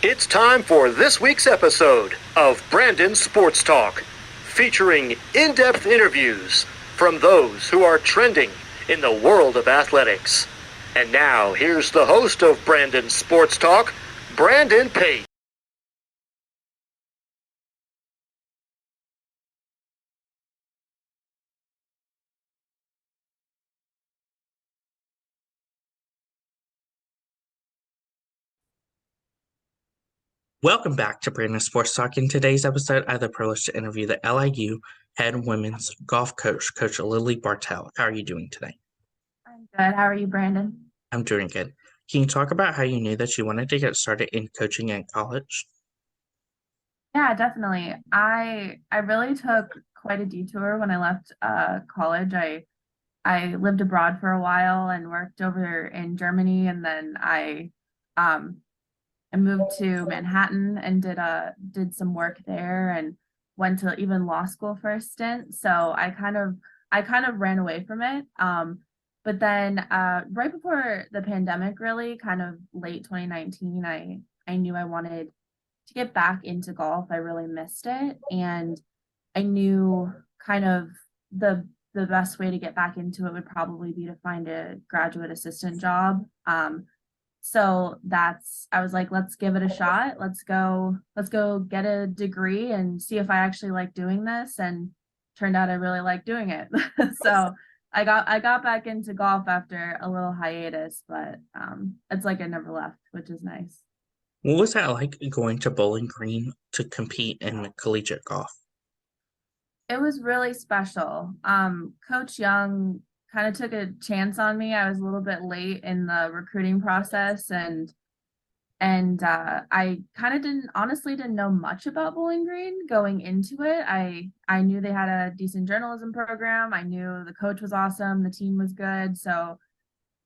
It's time for this week's episode of Brandon Sports Talk, featuring in-depth interviews from those who are trending in the world of athletics. And now, here's the host of Brandon Sports Talk, Brandon Pate. Welcome back to Brandon Sports Talk. In today's episode, I have the privilege to interview the LIU head women's golf coach, Coach Lily Bartell. How are you doing today? I'm good. How are you, Brandon? I'm doing good. Can you talk about how you knew that you wanted to get started in coaching in college? Yeah, definitely. I really took quite a detour when I left college. I lived abroad for a while and worked over in Germany, and then um I moved to Manhattan and did some work there and went to even law school for a stint. So I kind of ran away from it. But then right before the pandemic, really kind of late 2019, I knew I wanted to get back into golf. I really missed it, and I knew kind of the best way to get back into it would probably be to find a graduate assistant job. So that's I was like, let's give it a shot. Let's go get a degree and see if I actually like doing this. And turned out I really like doing it. So I got back into golf after a little hiatus, but it's like I never left, which is nice. What was that like going to Bowling Green to compete in collegiate golf? It was really special. Coach Young kind of took a chance on me. I was a little bit late in the recruiting process, and I kind of didn't know much about Bowling Green going into it. I knew they had a decent journalism program. I knew the coach was awesome, the team was good, so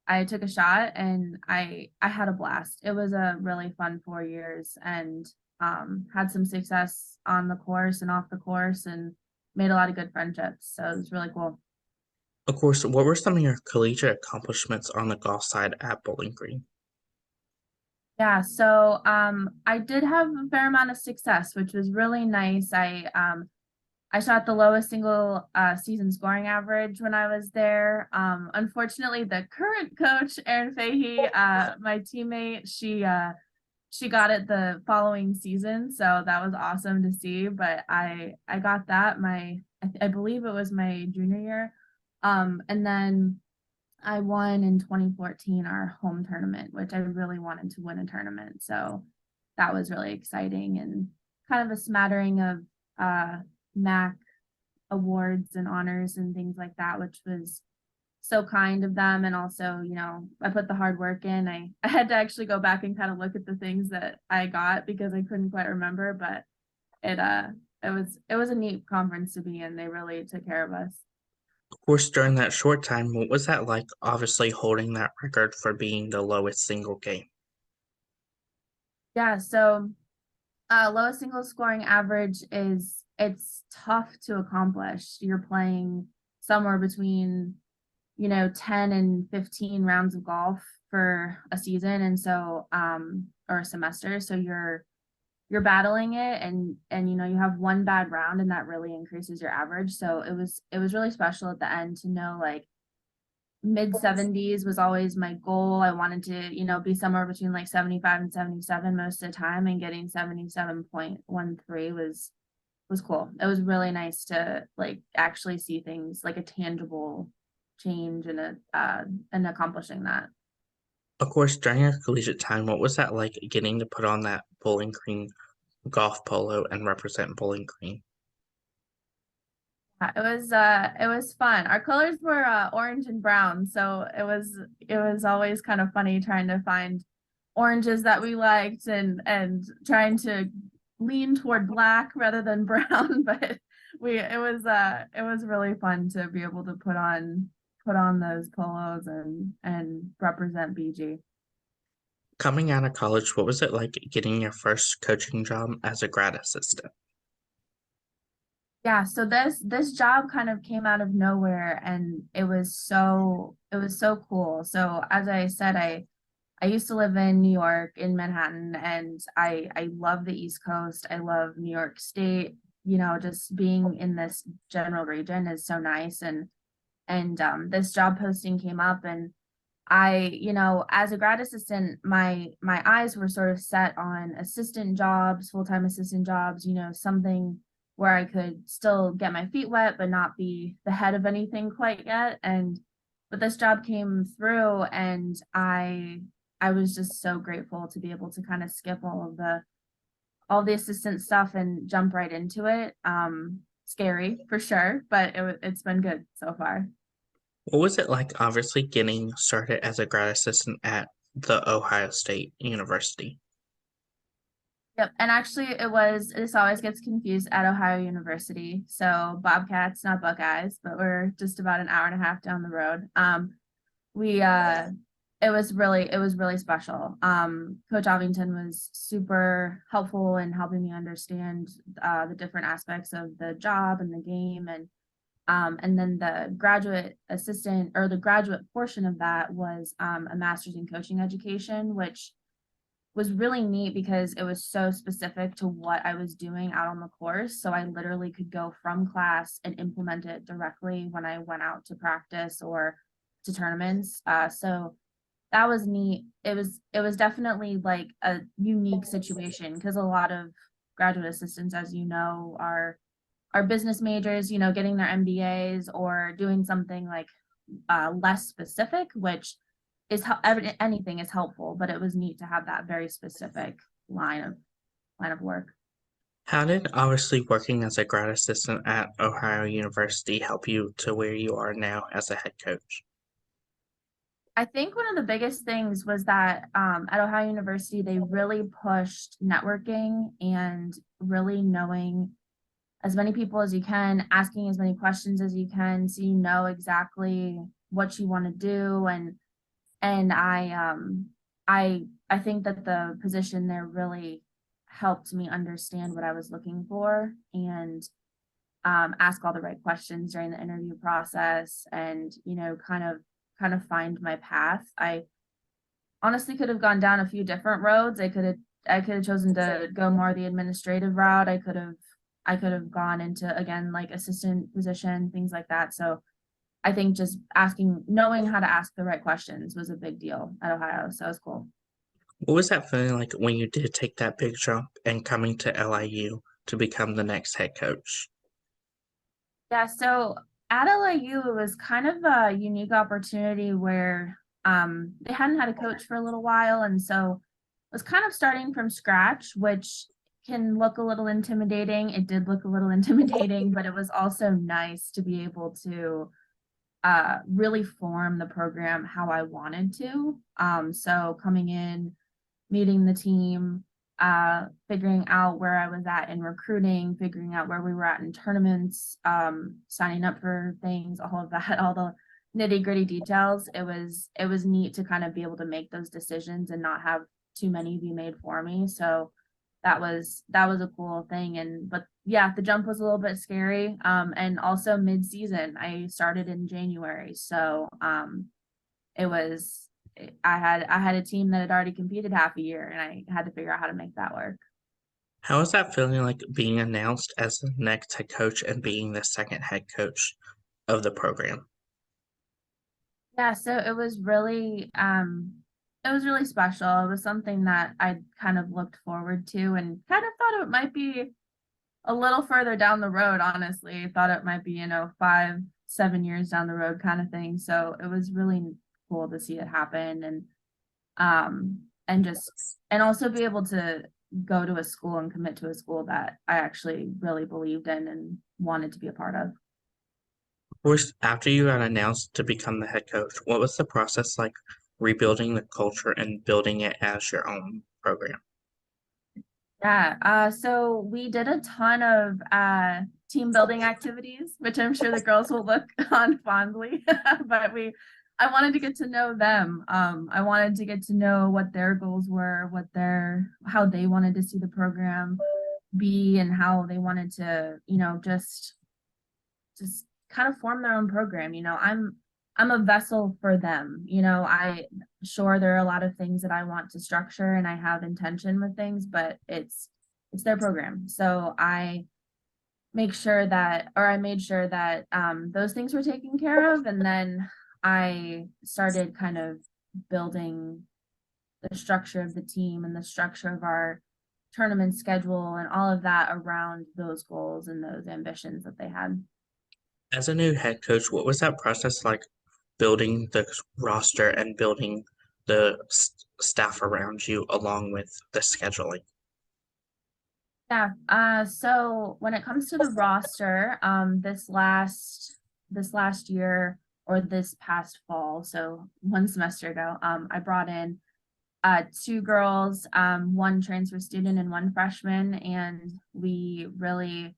I took a shot and I had a blast. It was a really fun 4 years, and had some success on the course and off the course, and made a lot of good friendships. So it was really cool. Of course, what were some of your collegiate accomplishments on the golf side at Bowling Green? Yeah, so I did have a fair amount of success, which was really nice. I shot the lowest single season scoring average when I was there. Unfortunately, the current coach, Erin Fahey, my teammate, she got it the following season, so that was awesome to see. But I got that I believe it was my junior year, and then I won in 2014 our home tournament, which I really wanted to win a tournament. So that was really exciting, and kind of a smattering of MAC awards and honors and things like that, which was so kind of them. And also, I put the hard work in. I had to actually go back and kind of look at the things that I got because I couldn't quite remember, but it was a neat conference to be in. They really took care of us. Of course, during that short time, what was that like, obviously holding that record for being the lowest single game? Yeah, so lowest single scoring average it's tough to accomplish. You're playing somewhere between 10 and 15 rounds of golf for a season, and so or a semester. So you're battling it, and you have one bad round and that really increases your average. So it was really special at the end to know, like, mid 70s was always my goal. I wanted to, be somewhere between like 75 and 77 most of the time, and getting 77.13 was cool. It was really nice to like actually see things like a tangible change and accomplishing that. Of course, during your collegiate time, what was that like getting to put on that Bowling Green golf polo and represent Bowling Green? It was fun. Our colors were orange and brown, so it was always kind of funny trying to find oranges that we liked, and trying to lean toward black rather than brown. But it was really fun to be able to put on those polos and represent BG. Coming out of college, what was it like getting your first coaching job as a grad assistant? Yeah, so this job kind of came out of nowhere, and it was so cool. So as I said, I used to live in New York, in Manhattan, and I love the East Coast. I love New York State. Just being in this general region is so nice. And this job posting came up, and as a grad assistant, my eyes were sort of set on assistant jobs, full-time assistant jobs, something where I could still get my feet wet, but not be the head of anything quite yet. But this job came through, and I was just so grateful to be able to kind of skip all the assistant stuff and jump right into it. Scary for sure, but it's been good so far. What was it like, obviously, getting started as a grad assistant at the Ohio State University? Yep. And actually this always gets confused at Ohio University. So Bobcats, not Buckeyes, but we're just about an hour and a half down the road. We it was really special. Coach Ovington was super helpful in helping me understand the different aspects of the job and the game. And then the graduate assistant, or the graduate portion of that, was a master's in coaching education, which was really neat because it was so specific to what I was doing out on the course. So I literally could go from class and implement it directly when I went out to practice or to tournaments. So that was neat. It was definitely like a unique situation because a lot of graduate assistants, as you know, are business majors, getting their MBAs or doing something like less specific, which is how anything is helpful, but it was neat to have that very specific line of work. How did obviously working as a grad assistant at Ohio University help you to where you are now as a head coach? I think one of the biggest things was that at Ohio University, they really pushed networking and really knowing as many people as you can, asking as many questions as you can, so you know exactly what you want to do. And I think that the position there really helped me understand what I was looking for, and ask all the right questions during the interview process, and kind of find my path. I honestly could have gone down a few different roads. I could have chosen to go more the administrative route. I could have gone into, again, like assistant position, things like that. So I think just knowing how to ask the right questions was a big deal at Ohio. So it was cool. What was that feeling like when you did take that big jump and coming to LIU to become the next head coach? Yeah, so at LIU, it was kind of a unique opportunity where they hadn't had a coach for a little while, and so it was kind of starting from scratch, which can look a little intimidating. It did look a little intimidating, but it was also nice to be able to really form the program how I wanted to. So coming in, meeting the team, figuring out where I was at in recruiting, figuring out where we were at in tournaments, signing up for things, all of that, all the nitty-gritty details. It was neat to kind of be able to make those decisions and not have too many be made for me. So that was a cool thing. But yeah, the jump was a little bit scary. And also mid-season, I started in January. So it was I had a team that had already competed half a year, and I had to figure out how to make that work. How was that feeling like being announced as the next head coach and being the second head coach of the program? Yeah, so it was really special. It was something that I kind of looked forward to and kind of thought it might be a little further down the road, honestly. Thought it might be, 5, 7 years down the road kind of thing. So it was really cool to see it happen, and also be able to go to a school and commit to a school that I actually really believed in and wanted to be a part of. Of course, after you got announced to become the head coach, what was the process like rebuilding the culture and building it as your own program? Yeah, so we did a ton of team building activities, which I'm sure the girls will look on fondly. But I wanted to get to know them. I wanted to get to know what their goals were, how they wanted to see the program be, and how they wanted to, just kind of form their own program. I'm a vessel for them. sure, there are a lot of things that I want to structure and I have intention with things, but it's their program. So I make sure that, or I made sure that those things were taken care of. And then I started kind of building the structure of the team and the structure of our tournament schedule and all of that around those goals and those ambitions that they had. As a new head coach, what was that process like building the roster and building the staff around you along with the scheduling? Yeah. So when it comes to the roster, this last year or this past fall, so one semester ago, I brought in two girls, one transfer student and one freshman, and we really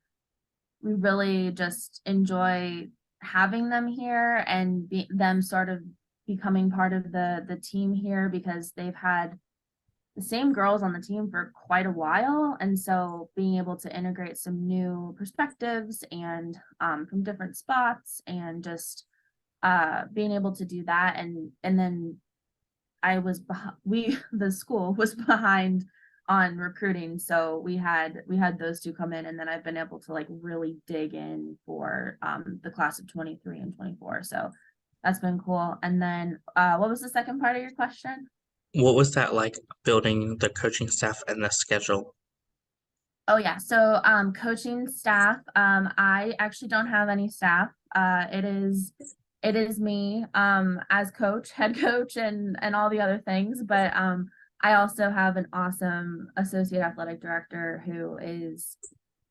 just enjoy having them here and them sort of becoming part of the team here because they've had the same girls on the team for quite a while. And so being able to integrate some new perspectives and from different spots and just being able to do that. And then the school was behind on recruiting. So we had those two come in, and then I've been able to like really dig in for the class of 23 and 24. So that's been cool. And then what was the second part of your question? What was that like building the coaching staff and the schedule? Oh yeah. So coaching staff, I actually don't have any staff. It is me as coach, head coach and all the other things, but I also have an awesome associate athletic director who is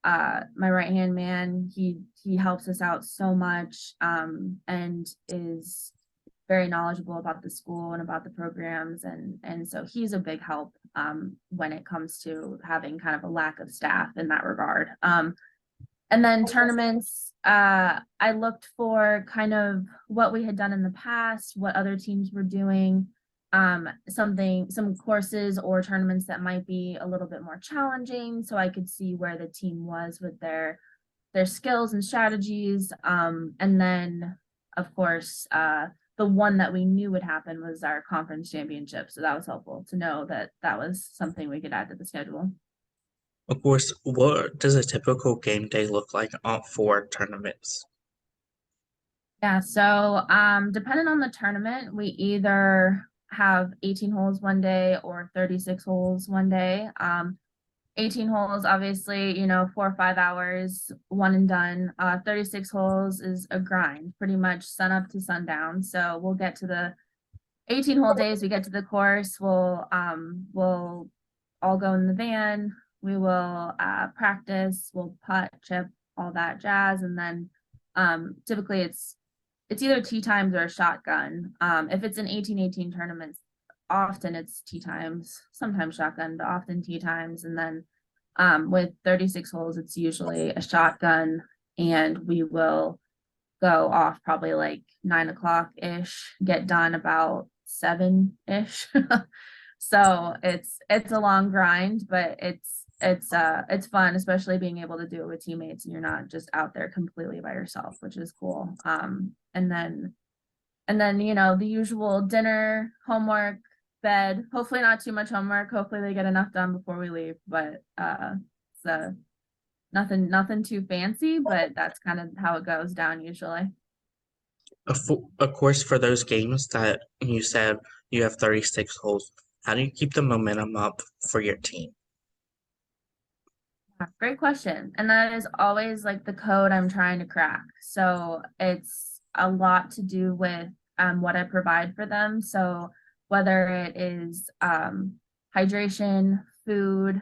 my right hand man. He helps us out so much and is very knowledgeable about the school and about the programs, and so he's a big help when it comes to having kind of a lack of staff in that regard. And then tournaments, I looked for kind of what we had done in the past, what other teams were doing, some courses or tournaments that might be a little bit more challenging, so I could see where the team was with their skills and strategies. And then, of course, the one that we knew would happen was our conference championship. So that was helpful to know that that was something we could add to the schedule. Of course, what does a typical game day look like for tournaments? Yeah, so depending on the tournament, we either have 18 holes one day or 36 holes one day. 18 holes, obviously, 4 or 5 hours, one and done. 36 holes is a grind, pretty much sun up to sundown. So we'll get to the 18-hole days, we get to the course, we'll all go in the van, we will practice, we'll putt, chip, all that jazz, and then typically it's either tee times or a shotgun. If it's an 18-18 tournament, often it's tee times, sometimes shotgun, but often tee times. And then with 36 holes, it's usually a shotgun, and we will go off probably like 9 o'clock ish, get done about 7 ish. So it's a long grind, but it's fun, especially being able to do it with teammates and you're not just out there completely by yourself, which is cool. And then the usual dinner, homework, bed, hopefully not too much homework, hopefully they get enough done before we leave, but so nothing too fancy, but that's kind of how it goes down usually. Of course, for those games that you said you have 36 holes, how do you keep the momentum up for your team? Great question. And that is always like the code I'm trying to crack. So it's a lot to do with what I provide for them. So whether it is hydration, food,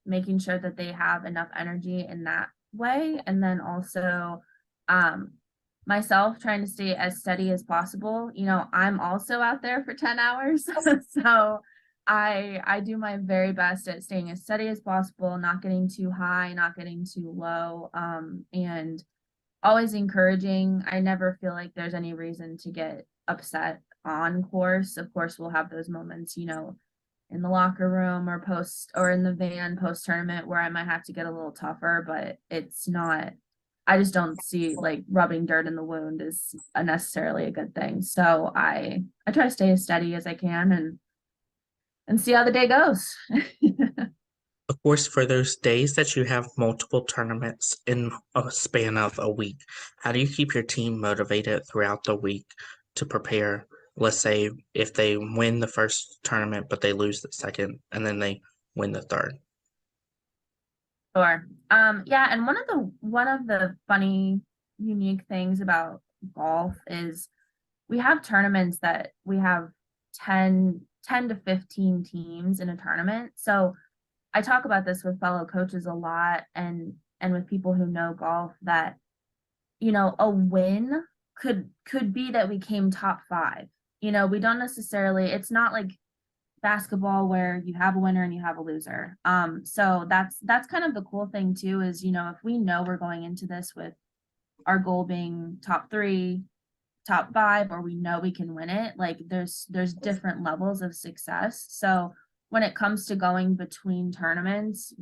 making sure that they have enough energy in that way. And then also myself trying to stay as steady as possible. I'm also out there for 10 hours. So I do my very best at staying as steady as possible, not getting too high, not getting too low, and always encouraging. I never feel like there's any reason to get upset on course. Of course, we'll have those moments, in the locker room or post or in the van post tournament where I might have to get a little tougher, but it's not I just don't see like rubbing dirt in the wound is necessarily a good thing. So I try to stay as steady as I can and see how the day goes. Of course, for those days that you have multiple tournaments in a span of a week, how do you keep your team motivated throughout the week to prepare? Let's say if they win the first tournament, but they lose the second, and then they win the third. Sure. Yeah, and one of the funny, unique things about golf is we have tournaments that we have 10 to 15 teams in a tournament. So I talk about this with fellow coaches a lot and with people who know golf that, a win could be that we came top 5. We don't necessarily, it's not like basketball where you have a winner and you have a loser. So that's kind of the cool thing too is, if we know we're going into this with our goal being top 3, top 5, or we know we can win it, like there's different levels of success. So when it comes to going between tournaments,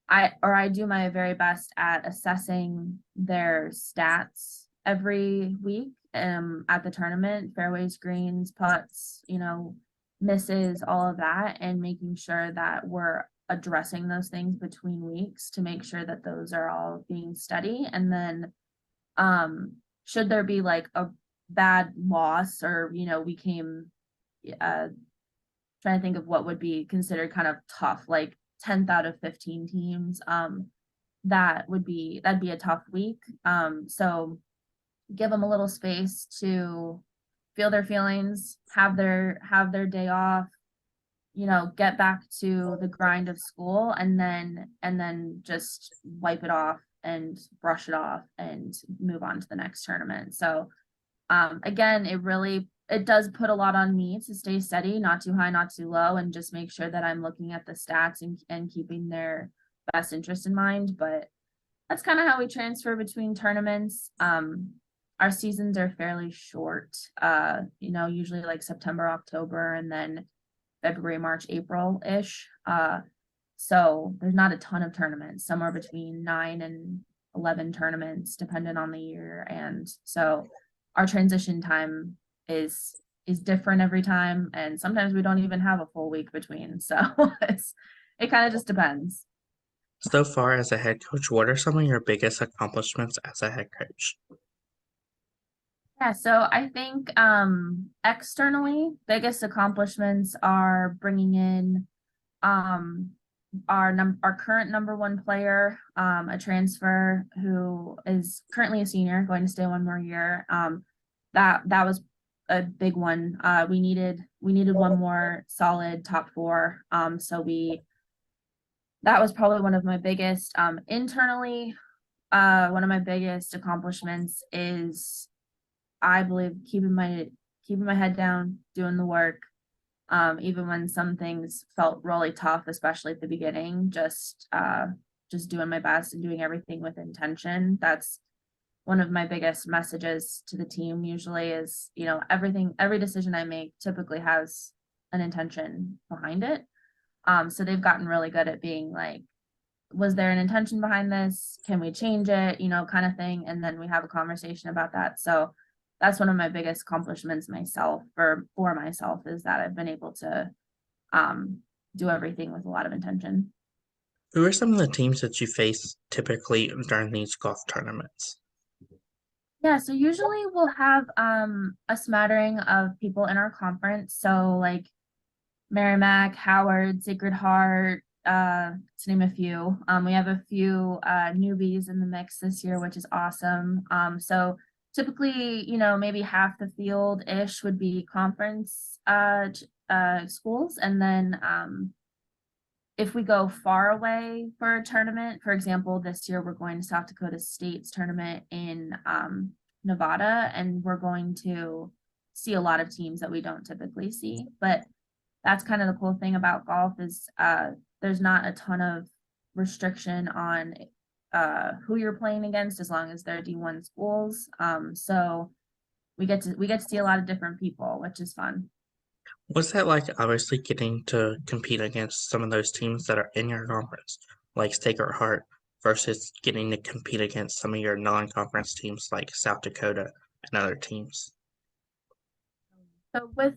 I do my very best at assessing their stats every week at the tournament, fairways, greens, putts, misses, all of that, and making sure that we're addressing those things between weeks to make sure that those are all being steady. And then should there be like a bad loss or, we came trying to think of what would be considered kind of tough, like 10th out of 15 teams, that'd be a tough week. So give them a little space to feel their feelings, have their day off, get back to the grind of school, and then just wipe it off and brush it off and move on to the next tournament. So again, it does put a lot on me to stay steady, not too high, not too low, and just make sure that I'm looking at the stats and keeping their best interest in mind. But that's kind of how we transfer between tournaments. Our seasons are fairly short, usually like September, October, and then February, March, April-ish. So there's not a ton of tournaments, somewhere between 9 and 11 tournaments, depending on the year. And so our transition time is different every time. And sometimes we don't even have a full week between. So it kind of just depends. So far as a head coach, what are some of your biggest accomplishments as a head coach? Yeah, so I think externally, biggest accomplishments are bringing in our current number 1 player, a transfer who is currently a senior, going to stay 1 more year. That was a big one. We needed 1 more solid top 4. So that was probably one of my biggest. Internally, one of my biggest accomplishments is, I believe, keeping my head down, doing the work, even when some things felt really tough, especially at the beginning, just doing my best and doing everything with intention. That's one of my biggest messages to the team usually is, every decision I make typically has an intention behind it. So they've gotten really good at being like, was there an intention behind this? Can we change it? Kind of thing. And then we have a conversation about that. So that's one of my biggest accomplishments for myself is that I've been able to do everything with a lot of intention. Who are some of the teams that you face typically during these golf tournaments? Yeah, so usually we'll have a smattering of people in our conference. So like Merrimack, Howard, Sacred Heart, to name a few. We have a few newbies in the mix this year, which is awesome. So typically, maybe half the field-ish would be conference schools. And then if we go far away for a tournament, for example, this year we're going to South Dakota State's tournament in Nevada, and we're going to see a lot of teams that we don't typically see. But that's kind of the cool thing about golf is there's not a ton of restriction on who you're playing against as long as they're D1 schools. So we get to see a lot of different people, which is fun. What's that like, obviously, getting to compete against some of those teams that are in your conference, like Sacred Heart? versus getting to compete against some of your non-conference teams like South Dakota and other teams? So with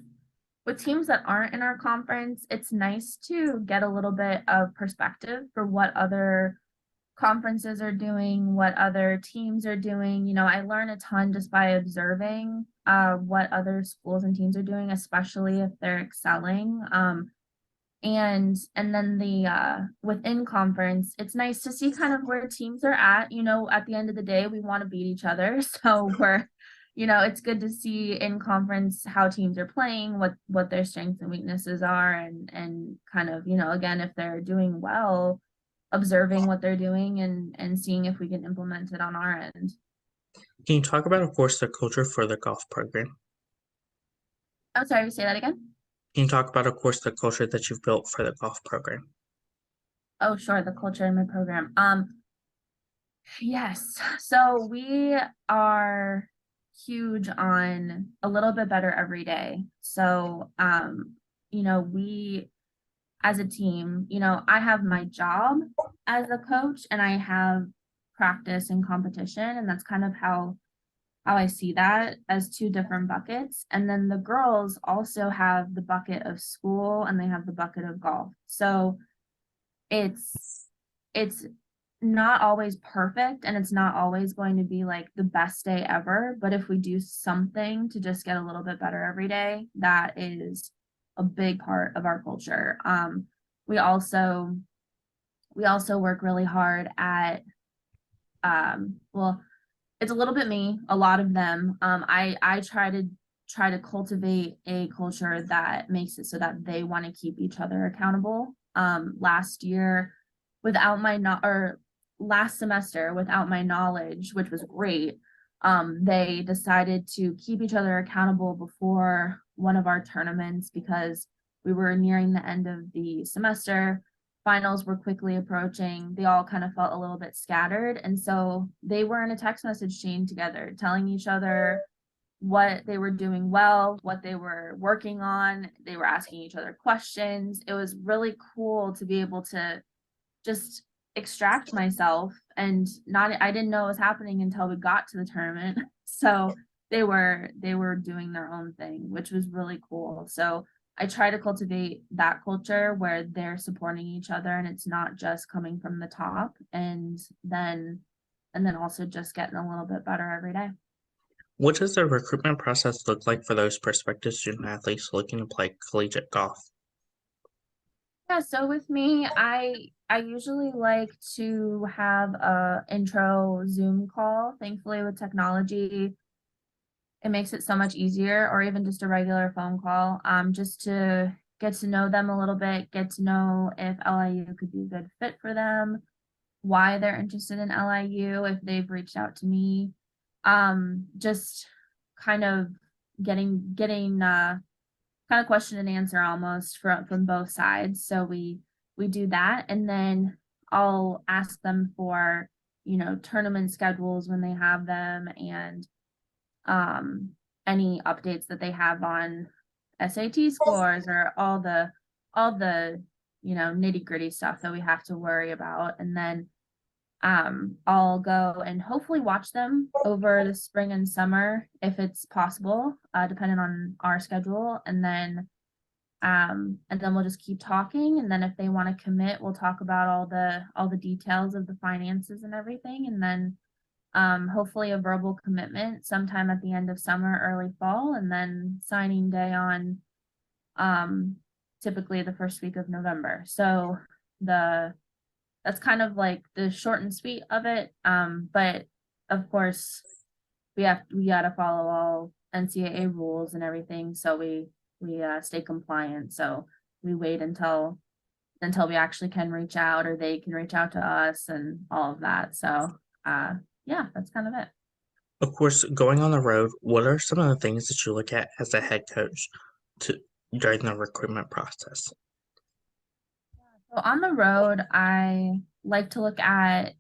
teams that aren't in our conference, it's nice to get a little bit of perspective for what other conferences are doing, what other teams are doing. You know, I learn a ton just by observing what other schools and teams are doing, especially if they're excelling. And then the within conference, it's nice to see kind of where teams are at. You know, at the end of the day, we want to beat each other. So it's good to see in conference how teams are playing, what their strengths and weaknesses are, and kind of, again, if they're doing well, observing what they're doing and seeing if we can implement it on our end. Can you talk about, of course, the culture for the golf program? I'm sorry, say that again. Can you talk about, of course, the culture that you've built for the golf program? Oh, sure, the culture in my program. Yes. So we are huge on a little bit better every day. So we as a team, I have my job as a coach and I have practice and competition, and that's kind of how I see that as two different buckets. And then the girls also have the bucket of school and they have the bucket of golf. So it's not always perfect and it's not always going to be like the best day ever, but if we do something to just get a little bit better every day, that is a big part of our culture. We also work really hard at well, it's a little bit me, a lot of them. I try to cultivate a culture that makes it so that they want to keep each other accountable. Last year, last semester, without my knowledge, which was great, they decided to keep each other accountable before one of our tournaments because we were nearing the end of the semester. Finals were quickly approaching. They all kind of felt a little bit scattered. And so they were in a text message chain together, telling each other what they were doing well, what they were working on. They were asking each other questions. It was really cool to be able to just extract myself and I didn't know what was happening until we got to the tournament. So they were doing their own thing, which was really cool. So I try to cultivate that culture where they're supporting each other and it's not just coming from the top, and then also just getting a little bit better every day. What does the recruitment process look like for those prospective student athletes looking to play collegiate golf? Yeah, so with me, I usually like to have a intro Zoom call. Thankfully, with technology, it makes it so much easier, or even just a regular phone call, just to get to know them a little bit, get to know if LIU could be a good fit for them, why they're interested in LIU, if they've reached out to me, just kind of getting kind of question and answer almost from both sides. So we do that, and then I'll ask them for tournament schedules when they have them, and any updates that they have on SAT scores or all the nitty gritty stuff that we have to worry about. And then I'll go and hopefully watch them over the spring and summer if it's possible, depending on our schedule. And then we'll just keep talking. And then if they want to commit, we'll talk about all the details of the finances and everything. And then hopefully a verbal commitment sometime at the end of summer, early fall, and then signing day on typically the first week of November. So that's kind of like the short and sweet of it. But of course we gotta follow all NCAA rules and everything. So we stay compliant. So we wait until we actually can reach out, or they can reach out to us and all of that. So yeah, that's kind of it. Of course, going on the road, what are some of the things that you look at as a head coach during the recruitment process? So on the road, I like to look at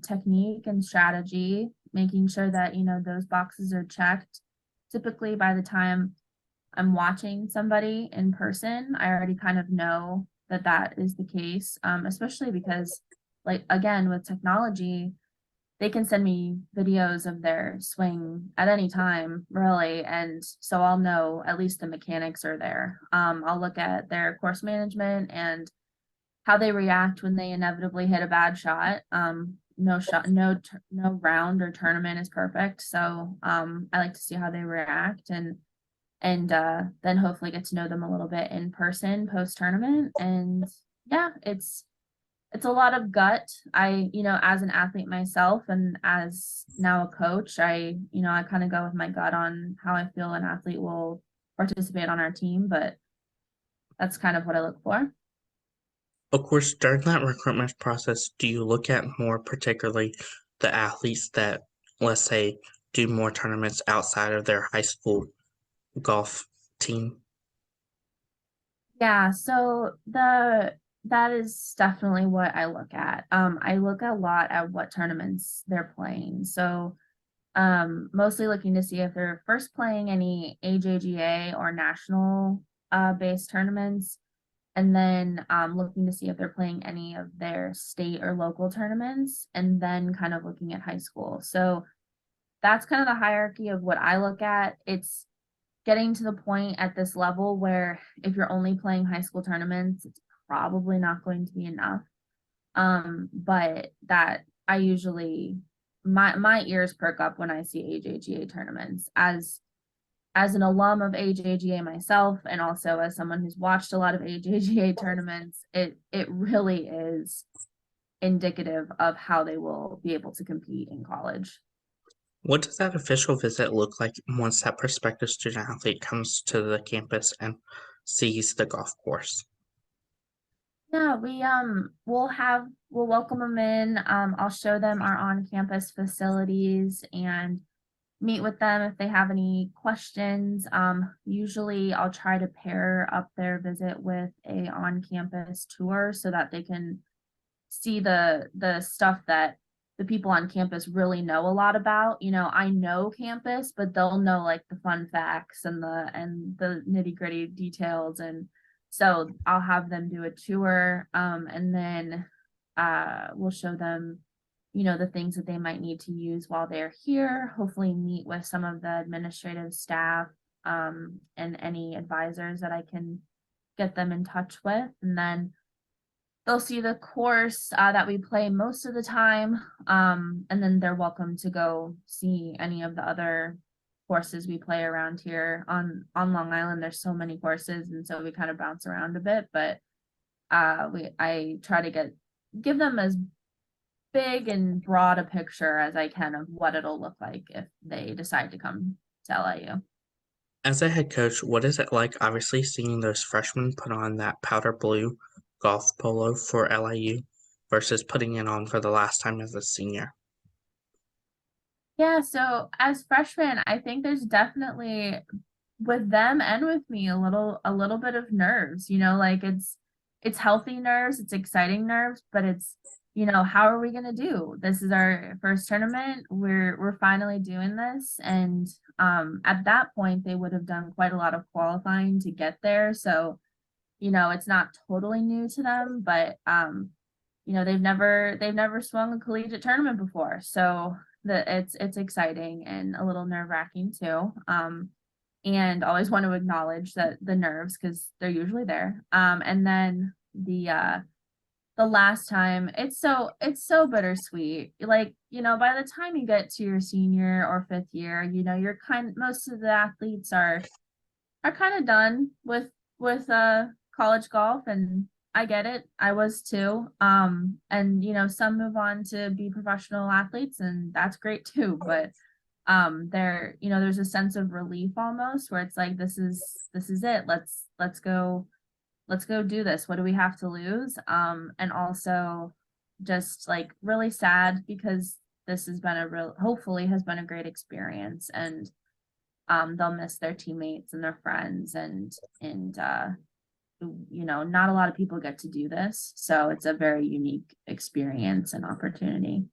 technique and strategy, making sure that those boxes are checked. Typically, by the time I'm watching somebody in person, I already kind of know that is the case, especially because like again with technology, they can send me videos of their swing at any time, really. And so I'll know at least the mechanics are there. I'll look at their course management and how they react when they inevitably hit a bad shot. No shot, no round or tournament is perfect. So I like to see how they react and then hopefully get to know them a little bit in person post tournament. And yeah, it's a lot of gut. As an athlete myself and as now a coach, I kind of go with my gut on how I feel an athlete will participate on our team, but that's kind of what I look for. Of course, during that recruitment process, do you look at more particularly the athletes that, let's say, do more tournaments outside of their high school golf team? Yeah, so that is definitely what I look at. I look a lot at what tournaments they're playing. So mostly looking to see if they're first playing any AJGA or national based tournaments, and then looking to see if they're playing any of their state or local tournaments, and then kind of looking at high school. So that's kind of the hierarchy of what I look at. It's getting to the point at this level where if you're only playing high school tournaments, it's probably not going to be enough. But that I usually my ears perk up when I see AJGA tournaments as an alum of AJGA myself, and also as someone who's watched a lot of AJGA tournaments. It really is indicative of how they will be able to compete in college. What does that official visit look like once that prospective student athlete comes to the campus and sees the golf course? Yeah, we'll welcome them in. I'll show them our on-campus facilities and meet with them if they have any questions. Usually I'll try to pair up their visit with a on-campus tour so that they can see the stuff that the people on campus really know a lot about. I know campus, but they'll know like the fun facts and the nitty-gritty details. And so I'll have them do a tour, and then we'll show them the things that they might need to use while they're here, hopefully meet with some of the administrative staff, and any advisors that I can get them in touch with. And then they'll see the course that we play most of the time, and then they're welcome to go see any of the other courses we play around here on Long Island. There's so many courses, and so we kind of bounce around a bit, but I try to give them as big and broad a picture as I can of what it'll look like if they decide to come to LIU. As a head coach, what is it like obviously seeing those freshmen put on that powder blue golf polo for LIU versus putting it on for the last time as a senior? Yeah, so as freshmen, I think there's definitely with them and with me a little bit of nerves, like it's healthy nerves, it's exciting nerves, but it's how are we going to do? This is our first tournament. We're finally doing this, and at that point they would have done quite a lot of qualifying to get there. So, it's not totally new to them, but they've never swung a collegiate tournament before. So it's exciting and a little nerve-wracking too. And always want to acknowledge that the nerves because they're usually there. And then the last time it's so bittersweet. Like, by the time you get to your senior or fifth year, most of the athletes are kind of done with college golf, and I get it. I was too. And some move on to be professional athletes, and that's great too. But there's a sense of relief almost where it's like this is it. Let's go do this. What do we have to lose? And also just like really sad because this has been hopefully has been a great experience, and they'll miss their teammates and their friends, and not a lot of people get to do this, so it's a very unique experience and opportunity.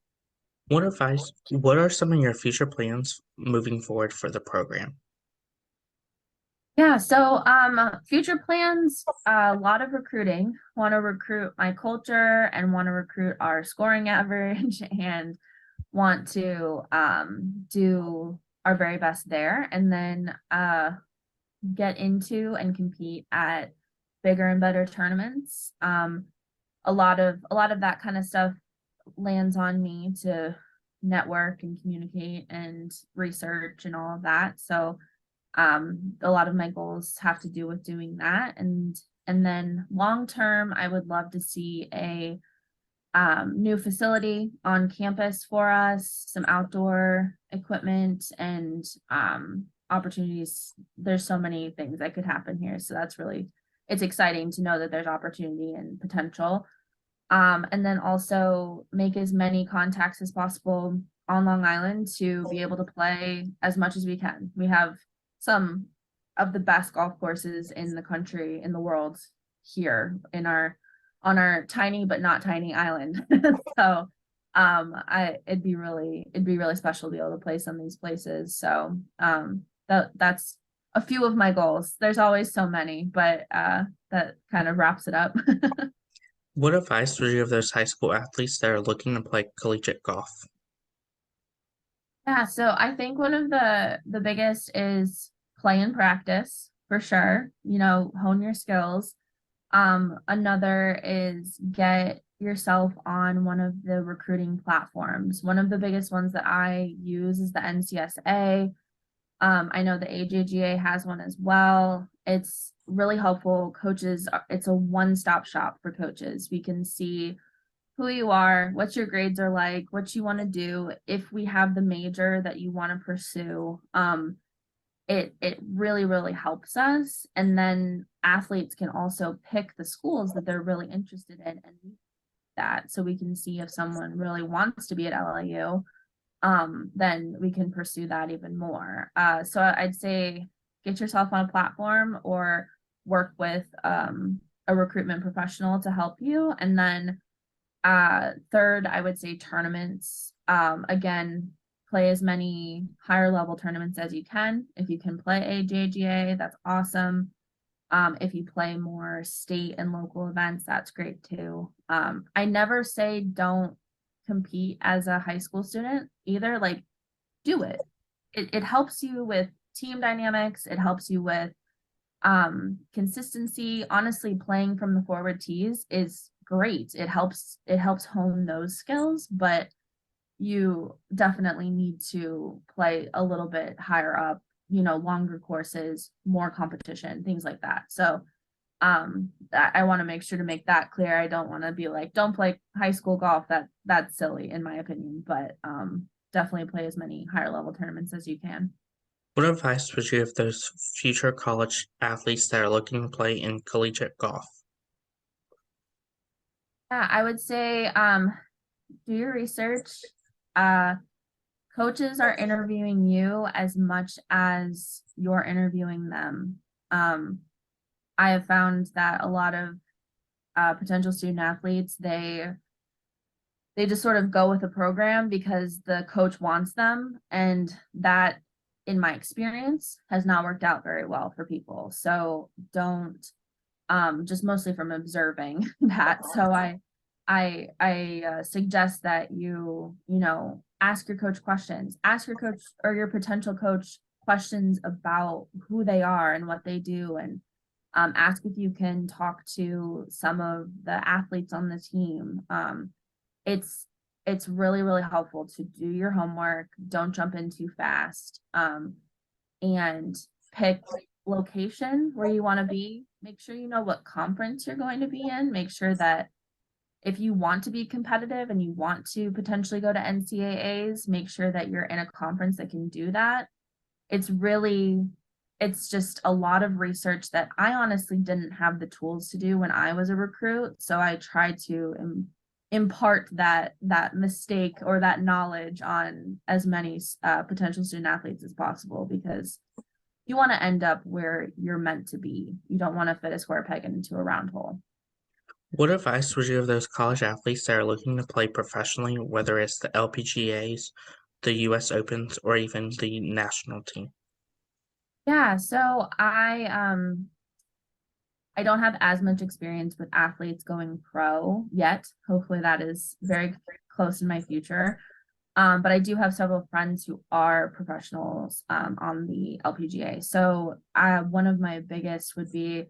What are some of your future plans moving forward for the program? Yeah, so future plans, a lot of recruiting. Want to recruit my culture and want to recruit our scoring average and want to do our very best there, and then get into and compete at bigger and better tournaments. A lot of that kind of stuff lands on me to network and communicate and research and all of that. So a lot of my goals have to do with doing that. And then long term, I would love to see a new facility on campus for us, some outdoor equipment and opportunities. There's so many things that could happen here. So it's exciting to know that there's opportunity and potential. And then also make as many contacts as possible on Long Island to be able to play as much as we can. We have some of the best golf courses in the country, in the world, here on our tiny but not tiny island. So it'd be really special to be able to play some of these places. So that's a few of my goals. There's always so many, but that kind of wraps it up. What advice would you give those high school athletes that are looking to play collegiate golf? Yeah, so I think one of the biggest is play and practice for sure. You know, hone your skills. Another is get yourself on one of the recruiting platforms. One of the biggest ones that I use is the NCSA. I know the AJGA has one as well. It's really helpful. It's a one-stop shop for coaches. We can see who you are, what your grades are like, what you want to do, if we have the major that you want to pursue. It really, really helps us. And then athletes can also pick the schools that they're really interested in and that, so we can see if someone really wants to be at LIU, then we can pursue that even more. So I'd say get yourself on a platform or work with a recruitment professional to help you. And then third, I would say tournaments. Again, play as many higher level tournaments as you can. If you can play AJGA, that's awesome. If you play more state and local events, that's great too. I never say don't compete as a high school student either. Like, do it. It helps you with team dynamics. It helps you with consistency. Honestly, playing from the forward tees is great. It helps hone those skills, but you definitely need to play a little bit higher up, longer courses, more competition, things like that. So I want to make sure to make that clear. I don't want to be like, don't play high school golf. That's silly in my opinion, but definitely play as many higher level tournaments as you can. What advice would you give those future college athletes that are looking to play in collegiate golf? Yeah, I would say do your research. Uh Coaches are interviewing you as much as you're interviewing them. I have found that a lot of potential student athletes, they just sort of go with a program because the coach wants them, and that, in my experience, has not worked out very well for people. So don't, just mostly from observing that. So I suggest that ask your coach questions, ask your coach or your potential coach questions about who they are and what they do, and ask if you can talk to some of the athletes on the team. It's it's really, really helpful to do your homework. Don't jump in too fast, and pick location where you want to be. Make sure you know what conference you're going to be in. Make sure that if you want to be competitive and you want to potentially go to NCAAs, make sure that you're in a conference that can do that. It's just a lot of research that I honestly didn't have the tools to do when I was a recruit. So I tried to impart that mistake or that knowledge on as many potential student athletes as possible, because you want to end up where you're meant to be. You don't want to fit a square peg into a round hole. What advice would you give those college athletes that are looking to play professionally, whether it's the LPGAs, the US Opens, or even the national team? Yeah, so I don't have as much experience with athletes going pro yet. Hopefully that is very close in my future. But I do have several friends who are professionals on the LPGA. So one of my biggest would be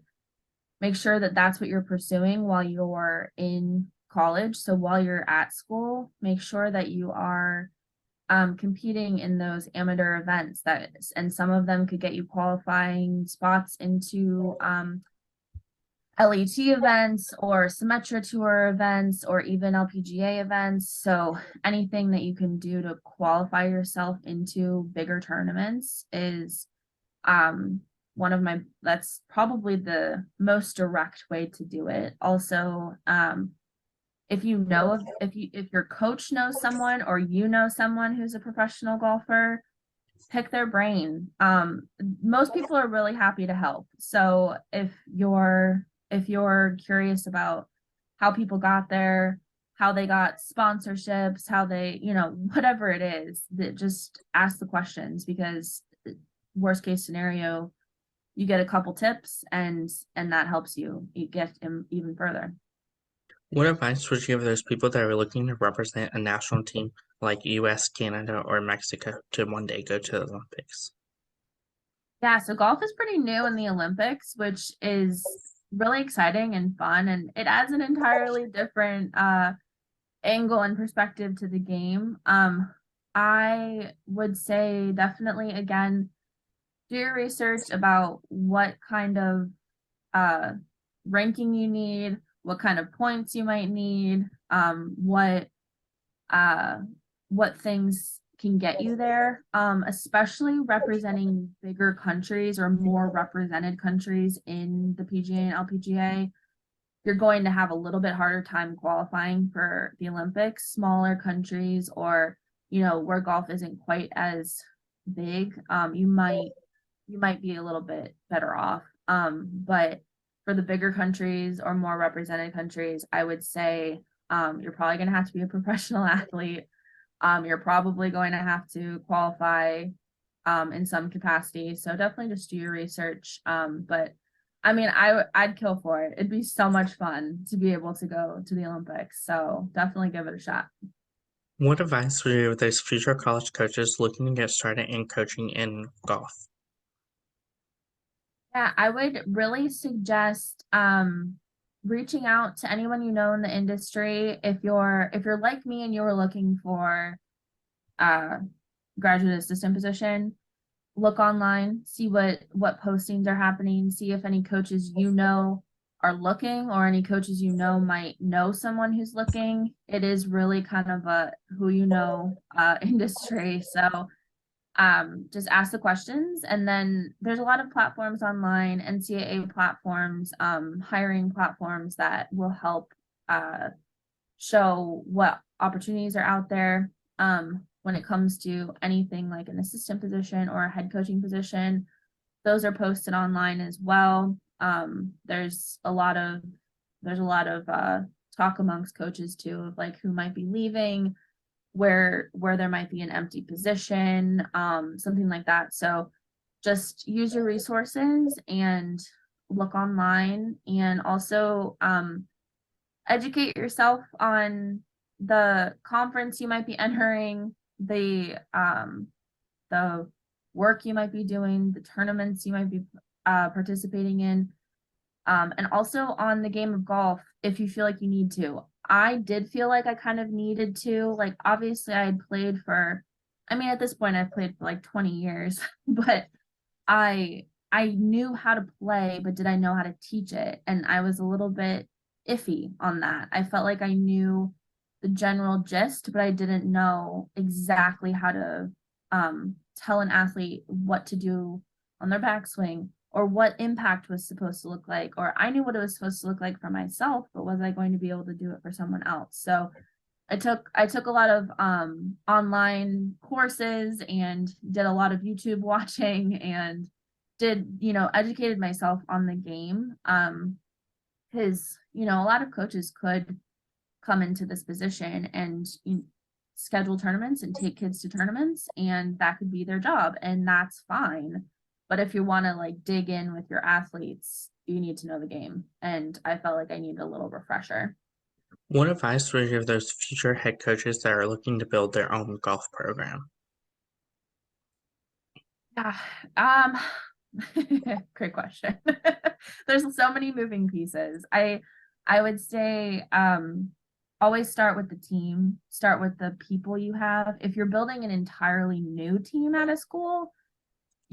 make sure that that's what you're pursuing while you're in college. So while you're at school, make sure that you are competing in those amateur events and some of them could get you qualifying spots into LET events or Symetra Tour events or even LPGA events. So anything that you can do to qualify yourself into bigger tournaments is um that's probably the most direct way to do it. Also, if you know if your coach knows someone or you know someone who's a professional golfer, pick their brain. Most people are really happy to help. So if you're curious about how people got there, how they got sponsorships, how they, whatever it is, that just ask the questions because worst case scenario, you get a couple tips and that helps you get even further. What advice would you give those people that are looking to represent a national team like US, Canada, or Mexico to one day go to the Olympics? Yeah, so golf is pretty new in the Olympics, which is really exciting and fun, and it adds an entirely different angle and perspective to the game. I would say definitely again, do your research about what kind of uh ranking you need, what kind of points you might need, uh what things can get you there, especially representing bigger countries or more represented countries in the PGA and LPGA. You're going to have a little bit harder time qualifying for the Olympics. Smaller countries or, where golf isn't quite as big, you might be a little bit better off. But for the bigger countries or more represented countries, I would say you're probably going to have to be a professional athlete. You're probably going to have to qualify in some capacity. So definitely just do your research. But I mean, I'd kill for it. It'd be so much fun to be able to go to the Olympics. So definitely give it a shot. What advice would you give those future college coaches looking to get started in coaching in golf? Yeah, I would really suggest reaching out to anyone you know in the industry. If you're like me and you were looking for a graduate assistant position, look online, see what postings are happening, see if any coaches are looking or any coaches might know someone who's looking. It is really kind of a who industry. So just ask the questions, and then there's a lot of platforms online, NCAA platforms, hiring platforms that will help show what opportunities are out there when it comes to anything like an assistant position or a head coaching position. Those are posted online as well. There's a lot of talk amongst coaches too of like who might be leaving, where there might be an empty position, something like that. So just use your resources and look online, and also educate yourself on the conference you might be entering, the work you might be doing, the tournaments you might be participating in, and also on the game of golf if you feel like you need to. I did feel like I kind of needed to, like, obviously I had played for, I mean, at this point I've played for like 20 years, but I knew how to play, but did I know how to teach it? And I was a little bit iffy on that. I felt like I knew the general gist, but I didn't know exactly how to tell an athlete what to do on their backswing or what impact was supposed to look like. Or I knew what it was supposed to look like for myself, but was I going to be able to do it for someone else? So I took a lot of online courses and did a lot of YouTube watching and educated myself on the game. Because a lot of coaches could come into this position and schedule tournaments and take kids to tournaments, and that could be their job, and that's fine. But if you want to like dig in with your athletes, you need to know the game. And I felt like I needed a little refresher. What advice would you give those future head coaches that are looking to build their own golf program? Yeah. Great question. There's so many moving pieces. I would say always start with the team, start with the people you have. If you're building an entirely new team at a school,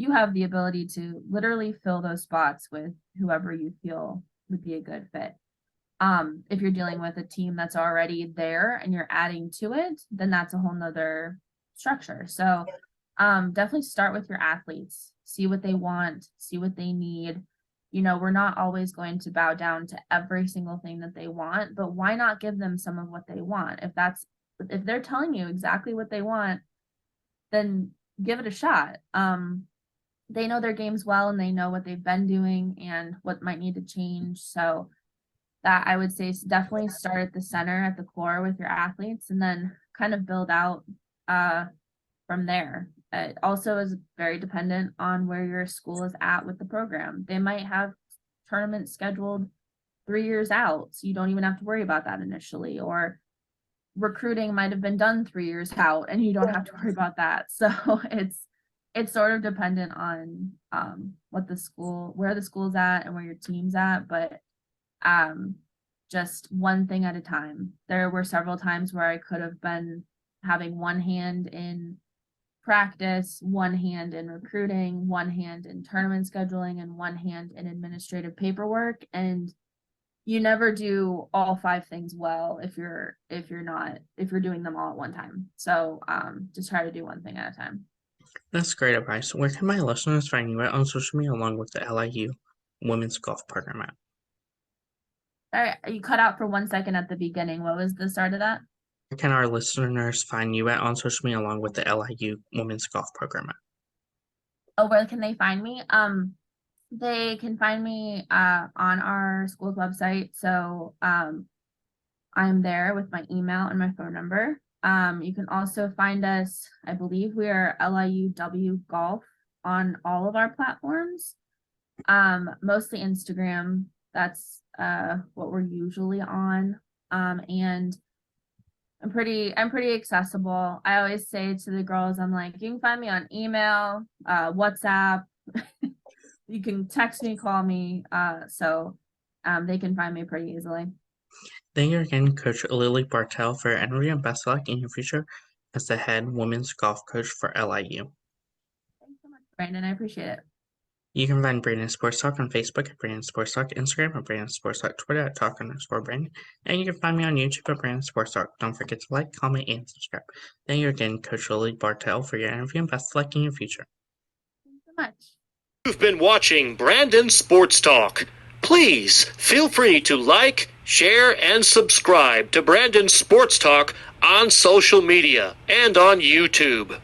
you have the ability to literally fill those spots with whoever you feel would be a good fit. If you're dealing with a team that's already there and you're adding to it, then that's a whole nother structure. So definitely start with your athletes, see what they want, see what they need. You know, we're not always going to bow down to every single thing that they want, but why not give them some of what they want? If they're telling you exactly what they want, then give it a shot. They know their games well and they know what they've been doing and what might need to change. So that I would say is definitely start at the center, at the core with your athletes, and then kind of build out from there. It also is very dependent on where your school is at with the program. They might have tournaments scheduled 3 years out, so you don't even have to worry about that initially, or recruiting might have been done 3 years out and you don't have to worry about that. So it's sort of dependent on where the school's at and where your team's at, but just one thing at a time. There were several times where I could have been having one hand in practice, one hand in recruiting, one hand in tournament scheduling, and one hand in administrative paperwork. And you never do all 5 things well if you're doing them all at one time. So just try to do one thing at a time. That's great advice. Where can my listeners find you at on social media along with the LIU Women's Golf Program at? All right, you cut out for 1 second at the beginning. What was the start of that? Where can our listeners find you at on social media along with the LIU Women's Golf Program at? Oh, where can they find me? They can find me on our school's website. So I'm there with my email and my phone number. You can also find us, I believe we are LIUW Golf on all of our platforms. Mostly Instagram. That's what we're usually on. And I'm pretty accessible. I always say to the girls, I'm like, you can find me on email, WhatsApp. You can text me, call me. So they can find me pretty easily. Thank you again, Coach Lily Bartell, for your interview, and best of luck in your future as the head women's golf coach for LIU. Thanks so much, Brandon. I appreciate it. You can find Brandon Sports Talk on Facebook at Brandon Sports Talk, Instagram at Brandon Sports Talk, Twitter at Talk_Brandon, and you can find me on YouTube at Brandon Sports Talk. Don't forget to like, comment, and subscribe. Thank you again, Coach Lily Bartell, for your interview, and best of luck in your future. Thanks so much. You've been watching Brandon Sports Talk. Please feel free to like, share, and subscribe to Brandon Sports Talk on social media and on YouTube.